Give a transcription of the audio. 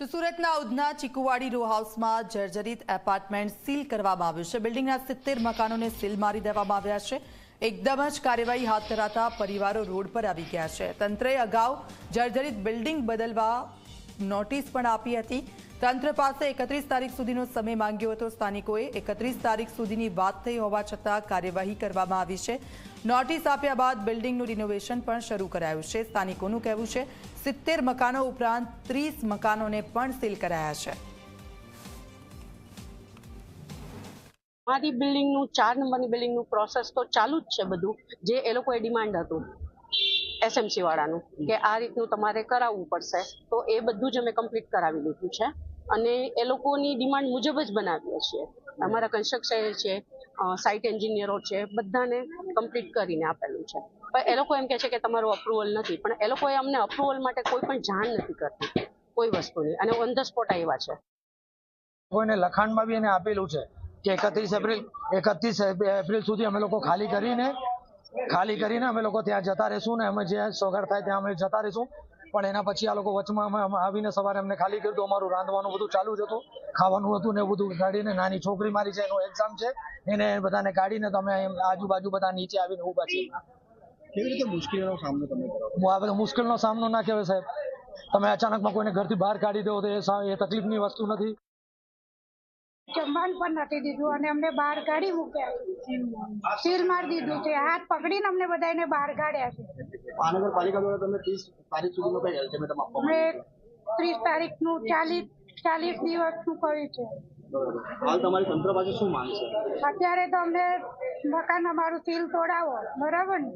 તો સુરતના ઉધના ચીકુવાડી રો હાઉસમાં જર્જરિત એપાર્ટમેન્ટ સીલ કરવામાં આવ્યું છે। બિલ્ડિંગના 70 મકાનોને સીલ મારી દેવામાં આવ્યા છે। એકદમ જ કાર્યવાહી હાથ ધરાતા પરિવારો રોડ પર આવી ગયા છે। તંત્રએ અગાઉ જર્જરિત બિલ્ડિંગ બદલવા નોટિસ પણ આપી હતી। તંત્ર પાસે 31 તારીખ સુધીનો સમય માંગ્યો હતો। સ્થાનિકોએ 31 તારીખ સુધીની વાત થઈ હોવા છતાં કાર્યવાહી કરવામાં આવી છે। નોટિસ આપ્યા બાદ બિલ્ડિંગનું રિનોવેશન પણ શરૂ કરાયું છે। સ્થાનિકોનું કહેવું છે 70 મકાનો ઉપરાંત 30 મકાનોને પણ સીલ કરાયા છે। મારી બિલ્ડિંગનું 4 નંબરની બિલ્ડિંગનું પ્રોસેસ તો ચાલુ જ છે। બધું જે એ લોકોએ ડિમાન્ડ હતું એસએમસી વાળાનું કે આ રીતનું તમારે કરાવવું પડશે, તો એ બધું જ અમે કમ્પ્લીટ કરાવી લીધું છે અને એ લોકોની ડિમાન્ડ મુજબ જ બનાવીએ છીએ। અમારા કન્સ્ટ્રક્શન છે, સાઇટ એન્જિનિયરો છે, બધાને કમ્પ્લીટ કરીને આપેલું છે। પણ એ લોકો એમ કહે છે કે તમારું અપ્રુવલ નથી, પણ એ લોકોએ અમને અપ્રુવલ માટે કોઈ પણ જાણ નથી કરતી કોઈ વસ્તુની, અને ઓન ધ સ્પોટ આવ્યા છે। કોઈને લખાણમાં બી એને આપેલું છે કે 31 એપ્રિલ સુધી અમે લોકો ખાલી કરીને અમે લોકો ત્યાં જતા રહીશું ને અમે જ્યાં સોગર થાય ત્યાં અમે જતા રહીશું। પણ એના પછી આ લોકો વચમાં અમે આવીને સવારે અમને ખાલી કર્યું હતું। અમારું રાંધવાનું બધું ચાલુ જ હતું, ખાવાનું હતું ને એવું બધું ગાડીને નાની છોકરી મારી છે, એનું એક્ઝામ છે, એને બધાને ગાડીને તમે આજુબાજુ બધા નીચે આવીને ઊભા છીએ। કેવી રીતે મુશ્કેલીનો સામનો તમે કરો? આ બધો મુશ્કેલનો સામનો ના કહેવાય સાહેબ। તમે અચાનકમાં કોઈને ઘરથી બહાર કાઢી દો તો એ તકલીફની વસ્તુ નથી। જમવાનું પણ નથી દીધું અને અમને બહાર કાઢી મૂક્યા, સીલ મારી દીધું છે, હાથ પકડીને અમને બધાને બહાર કાઢ્યા છે। મહાનગરપાલિકા દ્વારા તમે 30 તારીખ સુધીનો કઈ અલ્ટિમેટમ આપવામાં અમે 30 તારીખનું 40 દિવસનું કર્યું છે। હાલ તમારી તંત્ર પાસે શું માંગ છે? અત્યારે તો અમને મકાન અમારું સીલ તોડાવો, બરાબર ને?